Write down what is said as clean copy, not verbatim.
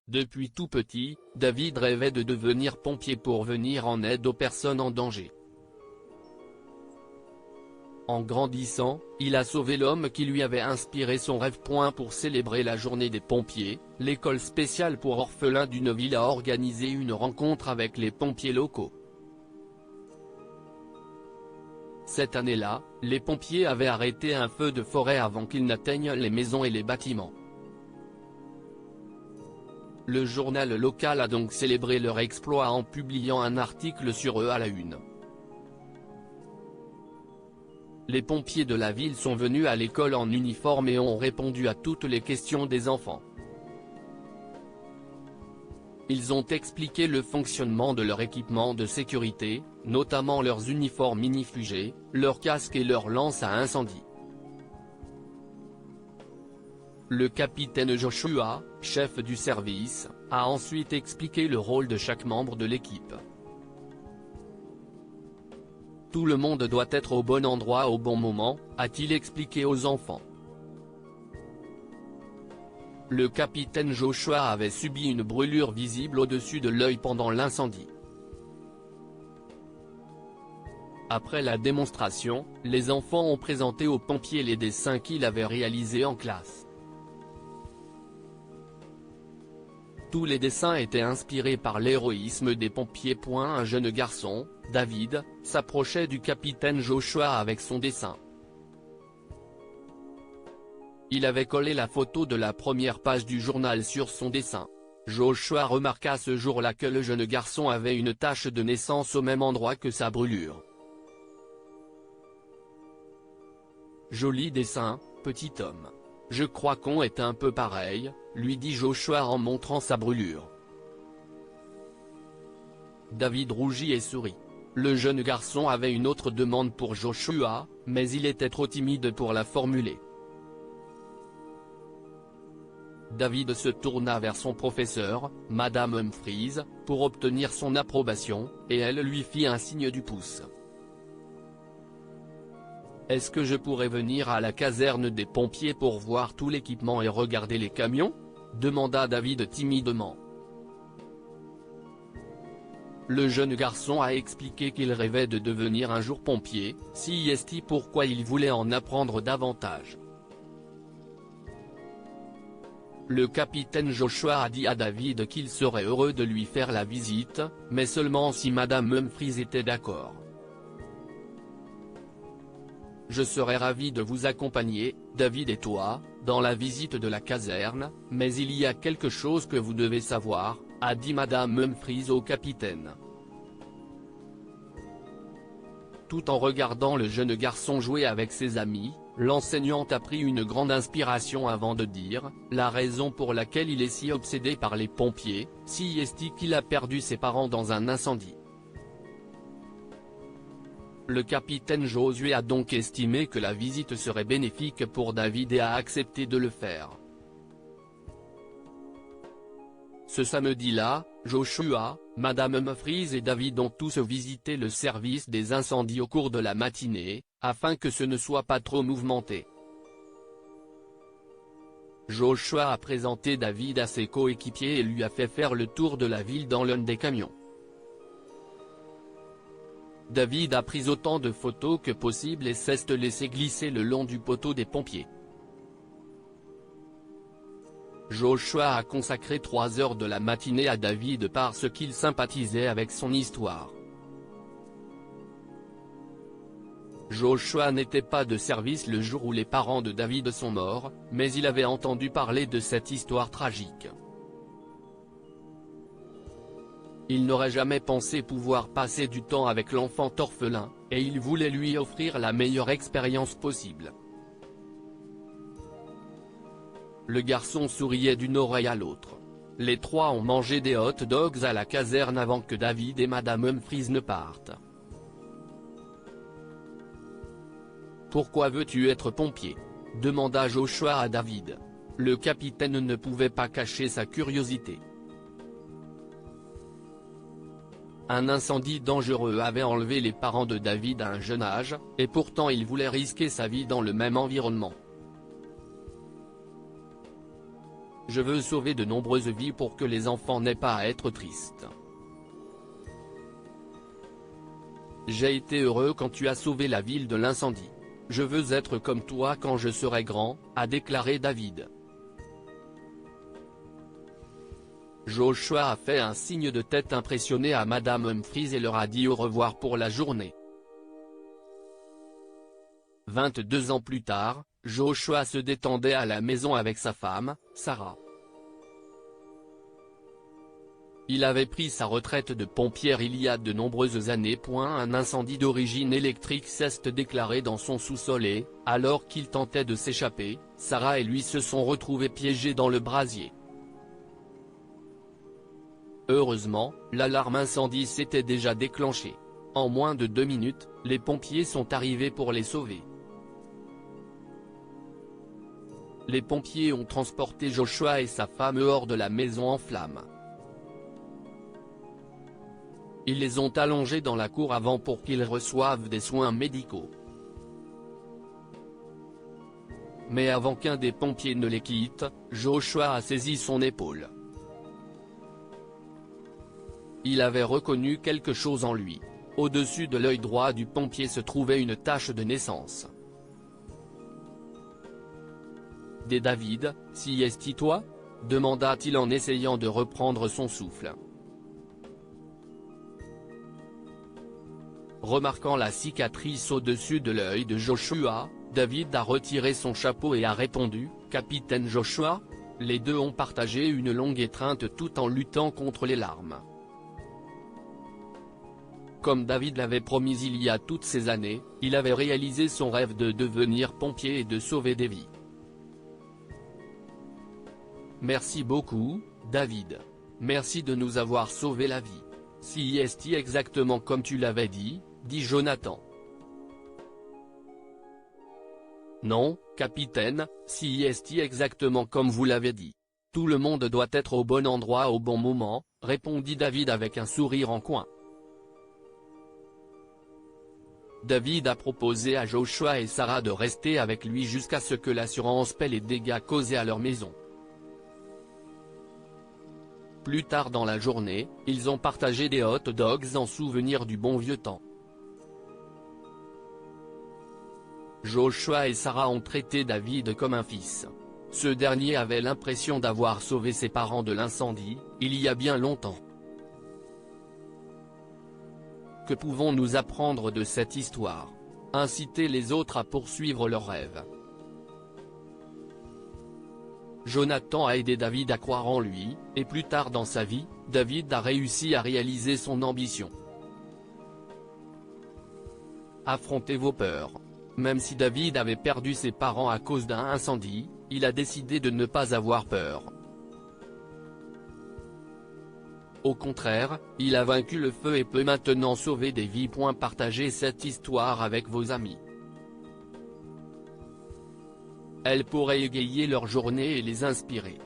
Depuis tout petit, David rêvait de devenir pompier pour venir en aide aux personnes en danger. En grandissant, il a sauvé l'homme qui lui avait inspiré son rêve. Pour célébrer la journée des pompiers, l'école spéciale pour orphelins d'une ville a organisé une rencontre avec les pompiers locaux. Cette année-là, les pompiers avaient arrêté un feu de forêt avant qu'il n'atteigne les maisons et les bâtiments. Le journal local a donc célébré leur exploit en publiant un article sur eux à la une. Les pompiers de la ville sont venus à l'école en uniforme et ont répondu à toutes les questions des enfants. Ils ont expliqué le fonctionnement de leur équipement de sécurité, notamment leurs uniformes inifugés, leurs casques et leurs lances à incendie. Le capitaine Joshua, chef du service, a ensuite expliqué le rôle de chaque membre de l'équipe. Tout le monde doit être au bon endroit au bon moment, a-t-il expliqué aux enfants. Le capitaine Joshua avait subi une brûlure visible au-dessus de l'œil pendant l'incendie. Après la démonstration, les enfants ont présenté aux pompiers les dessins qu'ils avaient réalisés en classe. Tous les dessins étaient inspirés par l'héroïsme des pompiers. Un jeune garçon, David, s'approchait du capitaine Joshua avec son dessin. Il avait collé la photo de la première page du journal sur son dessin. Joshua remarqua ce jour-là que le jeune garçon avait une tache de naissance au même endroit que sa brûlure. Joli dessin, petit homme. Je crois qu'on est un peu pareil, lui dit Joshua en montrant sa brûlure. David rougit et sourit. Le jeune garçon avait une autre demande pour Joshua, mais il était trop timide pour la formuler. David se tourna vers son professeur, Madame Humphries, pour obtenir son approbation, et elle lui fit un signe du pouce. « Est-ce que je pourrais venir à la caserne des pompiers pour voir tout l'équipement et regarder les camions ?» demanda David timidement. Le jeune garçon a expliqué qu'il rêvait de devenir un jour pompier, c'est pourquoi il voulait en apprendre davantage. Le capitaine Joshua a dit à David qu'il serait heureux de lui faire la visite, mais seulement si Madame Humphries était d'accord. « Je serais ravi de vous accompagner, David et toi, dans la visite de la caserne, mais il y a quelque chose que vous devez savoir, » a dit Madame Humphries au capitaine. Tout en regardant le jeune garçon jouer avec ses amis, l'enseignante a pris une grande inspiration avant de dire « La raison pour laquelle il est si obsédé par les pompiers, c'est qu'il a perdu ses parents dans un incendie. » Le capitaine Josué a donc estimé que la visite serait bénéfique pour David et a accepté de le faire. Ce samedi-là, Joshua, Madame Humphries et David ont tous visité le service des incendies au cours de la matinée, afin que ce ne soit pas trop mouvementé. Joshua a présenté David à ses coéquipiers et lui a fait faire le tour de la ville dans l'un des camions. David a pris autant de photos que possible et s'est laissé glisser le long du poteau des pompiers. Joshua a consacré 3 heures de la matinée à David parce qu'il sympathisait avec son histoire. Joshua n'était pas de service le jour où les parents de David sont morts, mais il avait entendu parler de cette histoire tragique. Il n'aurait jamais pensé pouvoir passer du temps avec l'enfant orphelin, et il voulait lui offrir la meilleure expérience possible. Le garçon souriait d'une oreille à l'autre. Les trois ont mangé des hot dogs à la caserne avant que David et Madame Humphries ne partent. « Pourquoi veux-tu être pompier ?» demanda Joshua à David. Le capitaine ne pouvait pas cacher sa curiosité. Un incendie dangereux avait enlevé les parents de David à un jeune âge, et pourtant il voulait risquer sa vie dans le même environnement. Je veux sauver de nombreuses vies pour que les enfants n'aient pas à être tristes. J'ai été heureux quand tu as sauvé la ville de l'incendie. Je veux être comme toi quand je serai grand, a déclaré David. Joshua a fait un signe de tête impressionné à Madame Humphries et leur a dit au revoir pour la journée. 22 ans plus tard, Joshua se détendait à la maison avec sa femme, Sarah. Il avait pris sa retraite de pompier il y a de nombreuses années. Un incendie d'origine électrique s'est déclaré dans son sous-sol et, alors qu'il tentait de s'échapper, Sarah et lui se sont retrouvés piégés dans le brasier. Heureusement, l'alarme incendie s'était déjà déclenchée. En moins de 2 minutes, les pompiers sont arrivés pour les sauver. Les pompiers ont transporté Joshua et sa femme hors de la maison en flammes. Ils les ont allongés dans la cour avant pour qu'ils reçoivent des soins médicaux. Mais avant qu'un des pompiers ne les quitte, Joshua a saisi son épaule. Il avait reconnu quelque chose en lui. Au-dessus de l'œil droit du pompier se trouvait une tache de naissance. « Des David, si est-il toi ?» demanda-t-il en essayant de reprendre son souffle. Remarquant la cicatrice au-dessus de l'œil de Joshua, David a retiré son chapeau et a répondu « Capitaine Joshua ?» Les deux ont partagé une longue étreinte tout en luttant contre les larmes. Comme David l'avait promis il y a toutes ces années, il avait réalisé son rêve de devenir pompier et de sauver des vies. Merci beaucoup, David. Merci de nous avoir sauvé la vie. Si est-il exactement comme tu l'avais dit, dit Jonathan. Non, capitaine, si est-il exactement comme vous l'avez dit. Tout le monde doit être au bon endroit au bon moment, répondit David avec un sourire en coin. David a proposé à Joshua et Sarah de rester avec lui jusqu'à ce que l'assurance paie les dégâts causés à leur maison. Plus tard dans la journée, ils ont partagé des hot dogs en souvenir du bon vieux temps. Joshua et Sarah ont traité David comme un fils. Ce dernier avait l'impression d'avoir sauvé ses parents de l'incendie, il y a bien longtemps. Que pouvons-nous apprendre de cette histoire? Inciter les autres à poursuivre leurs rêves. Jonathan a aidé David à croire en lui, et plus tard dans sa vie, David a réussi à réaliser son ambition. Affrontez vos peurs. Même si David avait perdu ses parents à cause d'un incendie, il a décidé de ne pas avoir peur. Au contraire, il a vaincu le feu et peut maintenant sauver des vies. Partagez cette histoire avec vos amis. Elle pourrait égayer leur journée et les inspirer.